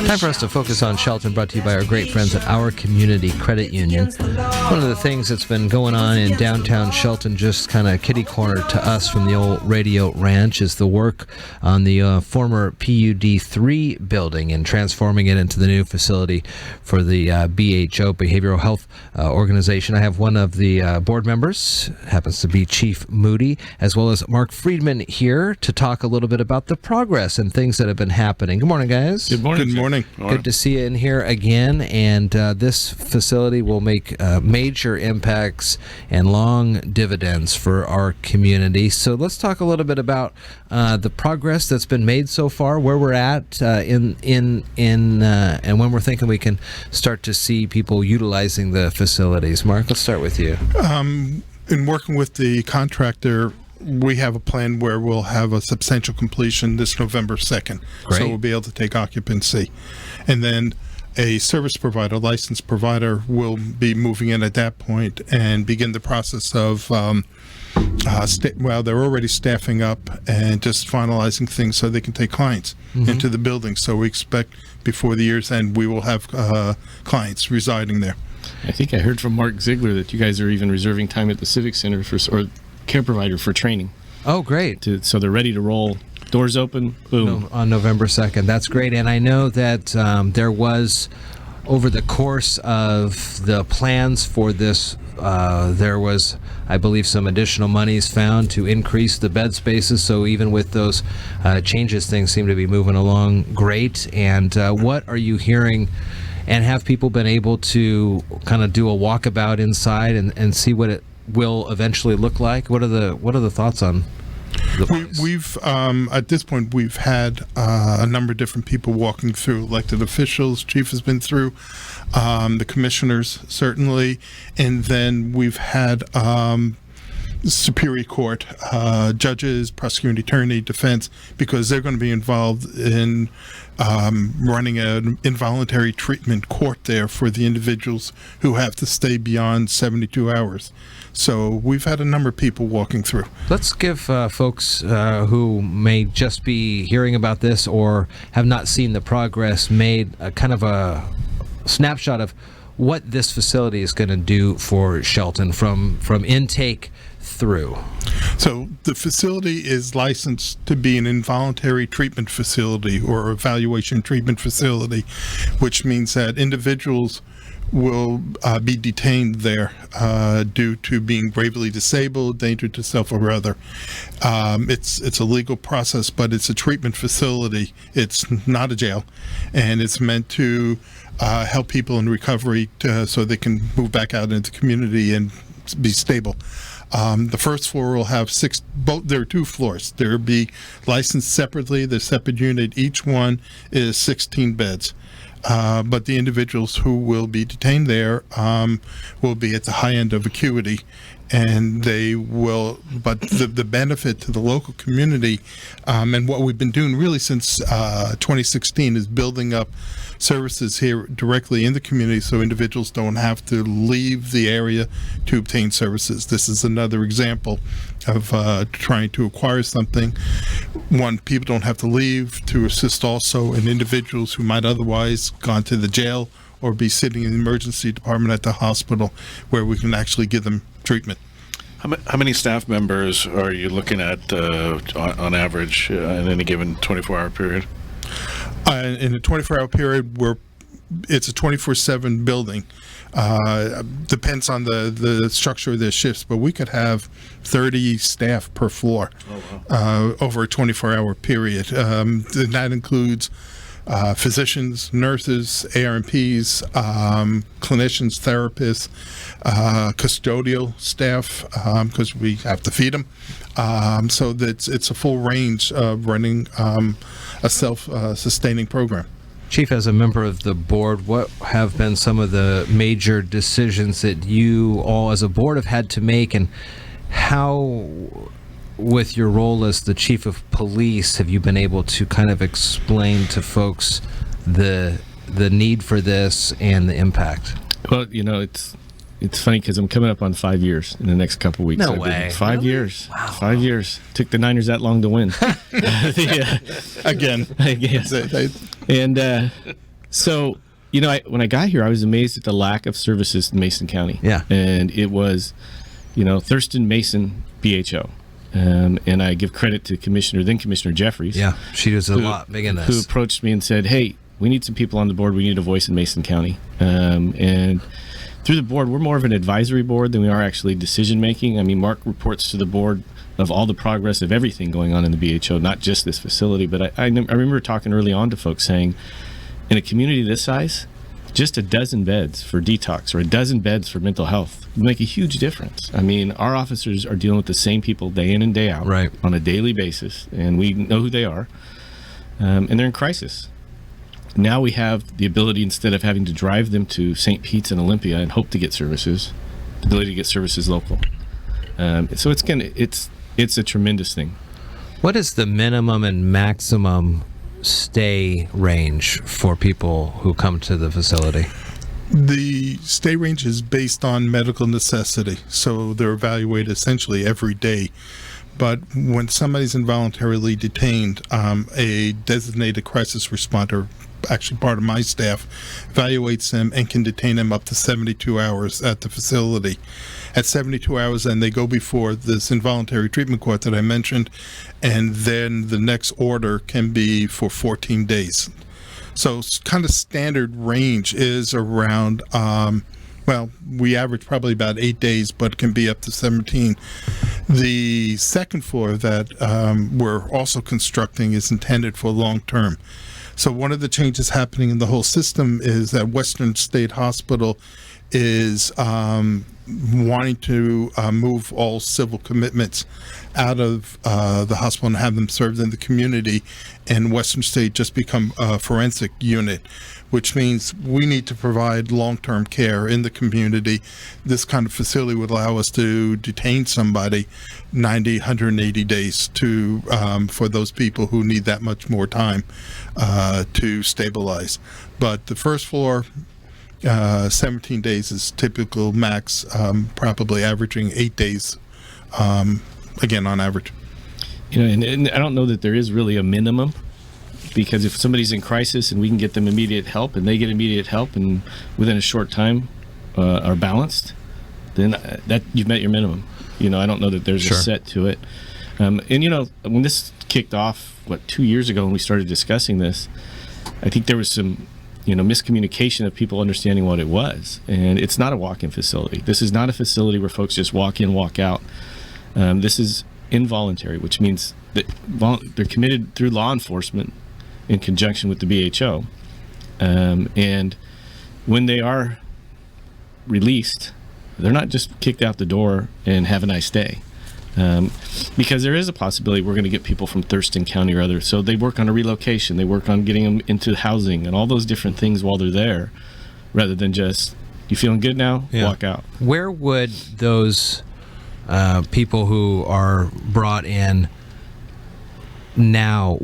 Time for us to focus on Shelton, brought to you by our great friends at Our Community Credit Union. One of the things that's been going on in downtown Shelton, just kind of kitty corner to us from the old Radio Ranch, is the work on the former PUD3 building and transforming it into the new facility for the BHO, Behavioral Health Organization. I have one of the board members, happens to be Chief Moody, as well as Mark Freedman here to talk a little bit about the progress and things that have been happening. Good morning, guys. Good morning. Good morning. Good to see you in here again, and this facility will make major impacts and long dividends for our community. So let's talk a little bit about the progress that's been made so far, where we're at and when we're thinking we can start to see people utilizing the facilities. Mark, let's start with you. In working with the contractor, we have a plan where we'll have a substantial completion this November 2nd. Great. So we'll be able to take occupancy. And then a service provider, licensed provider, will be moving in at that point and begin the process of, they're already staffing up and just finalizing things so they can take clients into the building. So we expect before the year's end, we will have clients residing there. I think I heard from Mark Ziegler that you guys are even reserving time at the Civic Center or care provider for training. Oh, great. So they're ready to roll. Doors open, boom. On November 2nd. That's great. And I know that there was, over the course of the plans for this, there was, I believe, some additional monies found to increase the bed spaces. So even with those changes, things seem to be moving along great. And what are you hearing? And have people been able to kind of do a walkabout inside and see what it will eventually look like? What are the thoughts on the place? We've at this point we've had a number of different people walking through, elected officials. Chief has been through, the commissioners certainly, and then we've had Superior Court judges, prosecuting attorney, defense, because they're going to be involved in running an involuntary treatment court there for the individuals who have to stay beyond 72 hours. So we've had a number of people walking through. Let's give folks who may just be hearing about this or have not seen the progress made a kind of a snapshot of what this facility is going to do for Shelton from intake through. So the facility is licensed to be an involuntary treatment facility or evaluation treatment facility, which means that individuals will be detained there due to being gravely disabled, danger to self or other. It's a legal process, but it's a treatment facility. It's not a jail, and it's meant to help people in recovery so they can move back out into the community and be stable. The first floor will have there are two floors. There will be licensed separately. The separate unit, each one is 16 beds. But the individuals who will be detained there will be at the high end of acuity, and they will, but the benefit to the local community, and what we've been doing really since 2016 is building up services here directly in the community so individuals don't have to leave the area to obtain services. This is another example of trying to acquire something. One, people don't have to leave, to assist also in individuals who might otherwise gone to the jail or be sitting in the emergency department at the hospital, where we can actually give them treatment. How many staff members are you looking at on average in any given 24-hour period? In a 24-hour period, it's a 24/7 building. Depends on the structure of their shifts, but we could have 30 staff per floor over a 24-hour period. And that includes physicians, nurses, ARMPs, clinicians, therapists, custodial staff, because we have to feed them. So that it's a full range of running a self-sustaining program. Chief, as a member of the board, what have been some of the major decisions that you all as a board have had to make, and how, with your role as the chief of police, have you been able to kind of explain to folks the need for this and the impact? Well, it's funny because I'm coming up on 5 years in the next couple weeks. No way. 5 years. Wow. 5 years. Took the Niners that long to win. Again. I guess. And So, when I got here, I was amazed at the lack of services in Mason County. Yeah. And it was, Thurston, Mason, BHO. And I give credit to then Commissioner Jeffries. Yeah, she was a lot big in this. Who approached me and said, hey, we need some people on the board. We need a voice in Mason County. And through the board, we're more of an advisory board than we are actually decision-making. I mean, Mark reports to the board of all the progress of everything going on in the BHO, not just this facility. But I remember talking early on to folks saying, in a community this size, just a dozen beds for detox or a dozen beds for mental health would make a huge difference. I mean, our officers are dealing with the same people day in and day out on a daily basis, and we know who they are, and they're in crisis. Now we have the ability, instead of having to drive them to St. Pete's and Olympia and hope to get services, the ability to get services local. So it's a tremendous thing. What is the minimum and maximum stay range for people who come to the facility? The stay range is based on medical necessity, so they're evaluated essentially every day. But when somebody's involuntarily detained, a designated crisis responder, actually part of my staff, evaluates them and can detain them up to 72 hours at the facility. At 72 hours, then they go before this involuntary treatment court that I mentioned, and then the next order can be for 14 days. So kind of standard range is around, we average probably about 8 days, but can be up to 17. The second floor that we're also constructing is intended for long-term. So one of the changes happening in the whole system is that Western State Hospital is wanting to move all civil commitments out of the hospital and have them served in the community, and Western State just become a forensic unit, which means we need to provide long-term care in the community. This kind of facility would allow us to detain somebody 90, 180 days to for those people who need that much more time to stabilize. But the first floor, 17 days is typical max, probably averaging 8 days, again, on average. And I don't know that there is really a minimum, because if somebody's in crisis and we can get them immediate help and they get immediate help and within a short time are balanced, then that you've met your minimum. I don't know that there's a set to it. And when this kicked off, 2 years ago when we started discussing this, I think there was some miscommunication of people understanding what it was. And it's not a walk-in facility. This is not a facility where folks just walk in, walk out. This is involuntary, which means that they're committed through law enforcement in conjunction with the BHO. And when they are released, they're not just kicked out the door and have a nice day. Because there is a possibility we're going to get people from Thurston County or others. So they work on a relocation. They work on getting them into housing and all those different things while they're there, rather than just, you feeling good now? Yeah. Walk out. Where would those people who are brought in now,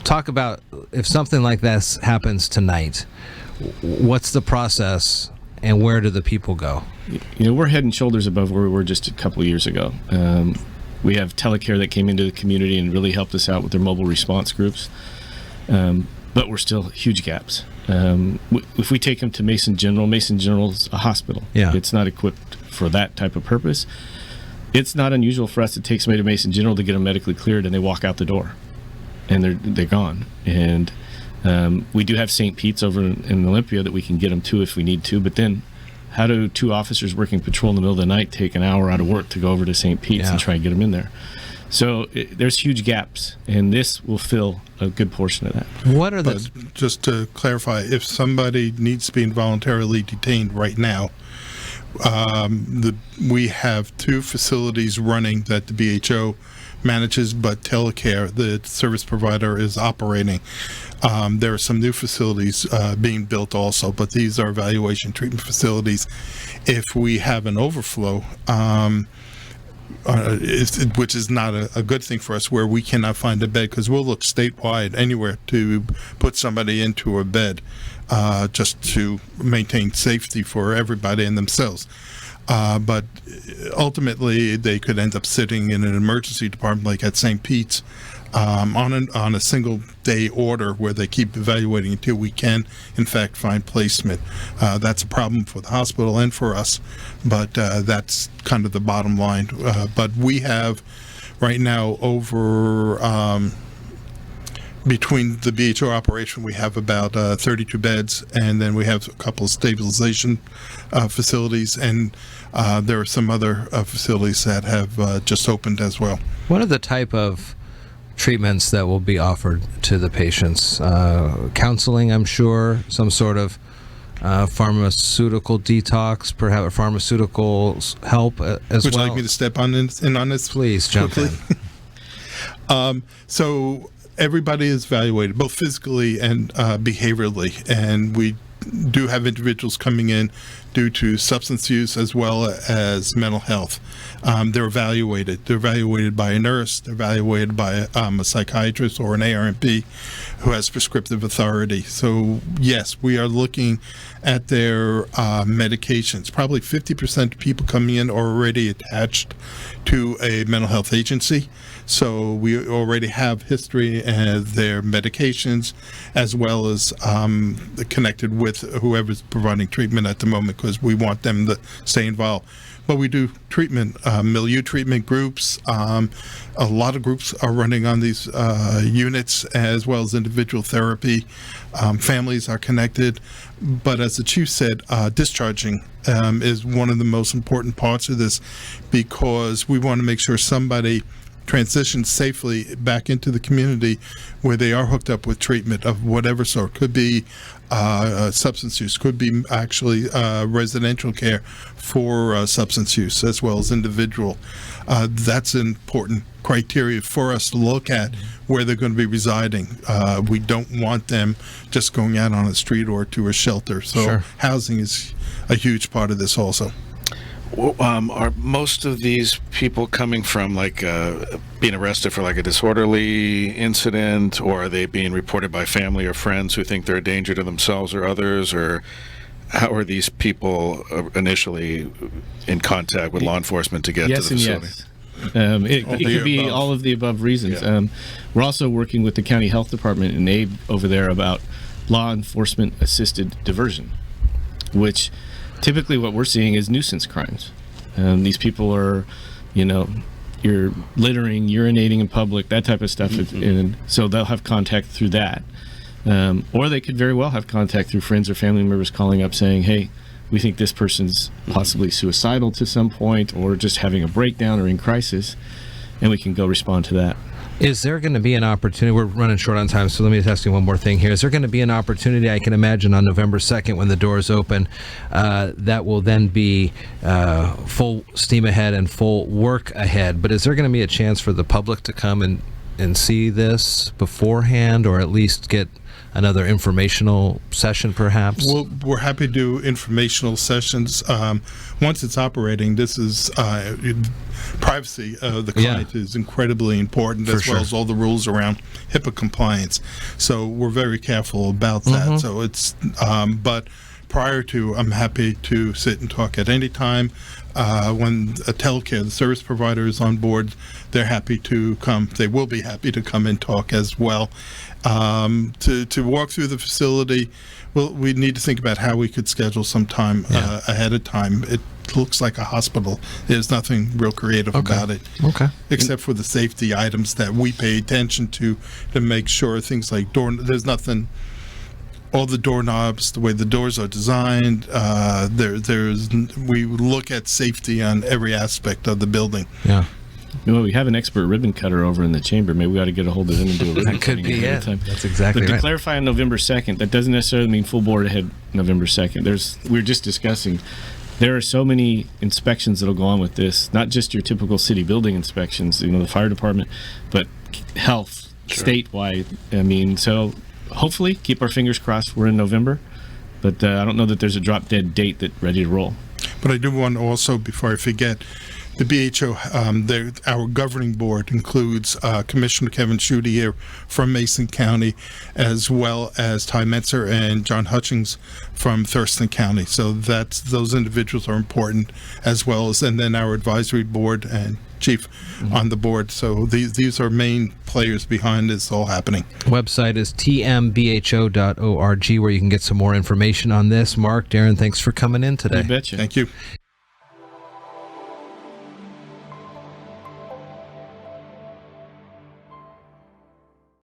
talk about if something like this happens tonight, what's the process and where do the people go? We're head and shoulders above where we were just a couple of years ago. We have telecare that came into the community and really helped us out with their mobile response groups. But we're still huge gaps. If we take them to Mason General's a hospital. Yeah. It's not equipped for that type of purpose. It's not unusual for us to take somebody to Mason General to get them medically cleared and they walk out the door and they're gone. And we do have St. Pete's over in Olympia that we can get them to if we need to, but then how do two officers working patrol in the middle of the night take an hour out of work to go over to St. Pete's and try and get them in there? So there's huge gaps, and this will fill a good portion of that. What are the... Just to clarify, if somebody needs to be involuntarily detained right now, we have 2 facilities running that the BHO manages, but telecare, the service provider, is operating. There are some new facilities being built also, but these are evaluation treatment facilities. If we have an overflow, which is not a good thing for us, where we cannot find a bed, because we'll look statewide anywhere to put somebody into a bed just to maintain safety for everybody and themselves. But ultimately, they could end up sitting in an emergency department like at St. Pete's on a single day order where they keep evaluating until we can, in fact, find placement. That's a problem for the hospital and for us, but that's kind of the bottom line. But we have right now over between the BHO operation, we have about 32 beds, and then we have a couple of stabilization facilities, and there are some other facilities that have just opened as well. What are the type of treatments that will be offered to the patients? Counseling, I'm sure, some sort of pharmaceutical detox, perhaps pharmaceutical help as well. Would you like me to step in on this? Please, jump in. So everybody is evaluated, both physically and behaviorally, and we do have individuals coming in due to substance use as well as mental health. They're evaluated. They're evaluated by a nurse. They're evaluated by a psychiatrist or an ARNP who has prescriptive authority. So, yes, we are looking at their medications. Probably 50% of people coming in are already attached to a mental health agency. So we already have history of their medications as well as connected with whoever's providing treatment at the moment, because we want them to stay involved. But we do treatment, milieu treatment groups. A lot of groups are running on these units, as well as individual therapy. Families are connected. But as the chief said, discharging is one of the most important parts of this, because we want to make sure somebody transition safely back into the community where they are hooked up with treatment of whatever sort. Could be substance use, could be actually residential care for substance use as well as individual. That's an important criteria for us to look at where they're going to be residing. We don't want them just going out on the street or to a shelter. So Sure. Housing is a huge part of this also. Are most of these people coming from being arrested for a disorderly incident, or are they being reported by family or friends who think they're a danger to themselves or others, or how are these people initially in contact with law enforcement to get to the facility? Yes. It could be above. all of the above reasons. Yeah. We're also working with the county health department and Abe over there about law enforcement assisted diversion, which typically what we're seeing is nuisance crimes. These people are, you're littering, urinating in public, that type of stuff. Mm-hmm. And so they'll have contact through that. Or they could very well have contact through friends or family members calling up saying, hey, we think this person's possibly suicidal to some point or just having a breakdown or in crisis, and we can go respond to that. Is there going to be an opportunity? We're running short on time, so let me just ask you one more thing here. Is there going to be an opportunity, I can imagine, on November 2nd when the doors open, that will then be full steam ahead and full work ahead? But is there going to be a chance for the public to come and see this beforehand, or at least get another informational session, perhaps? Well, we're happy to do informational sessions. Once it's operating, this is privacy of the client is incredibly important, as well as all the rules around HIPAA compliance. So we're very careful about that. So it's, but prior to, I'm happy to sit and talk at any time. When a telecare, the service provider, is on board, they're happy to come. They will be happy to come and talk as well. To walk through the facility, well, we need to think about how we could schedule some time ahead of time. It looks like a hospital. There's nothing real creative about it. Except for the safety items that we pay attention to make sure things like there's nothing. All the doorknobs, the way the doors are designed, we look at safety on every aspect of the building. Yeah. Well, we have an expert ribbon cutter over in the chamber. Maybe we ought to get a hold of him and do a ribbon That could cutting be ahead of it. time. That's exactly But right. to clarify on November 2nd, that doesn't necessarily mean full board ahead November 2nd. We're just discussing, there are so many inspections that'll go on with this, not just your typical city building inspections, the fire department, but health, statewide. I mean, so hopefully, keep our fingers crossed, we're in November, but I don't know that there's a drop-dead date that's ready to roll. But I do want to also, before I forget, the BHO, our governing board includes Commissioner Kevin Schutte here from Mason County, as well as Ty Metzer and John Hutchings from Thurston County. So those individuals are important, as well as, and then our advisory board and chief on the board. So these are main players behind this all happening. Website is tmbho.org, where you can get some more information on this. Mark, Darrin, thanks for coming in today. You betcha. Thank you.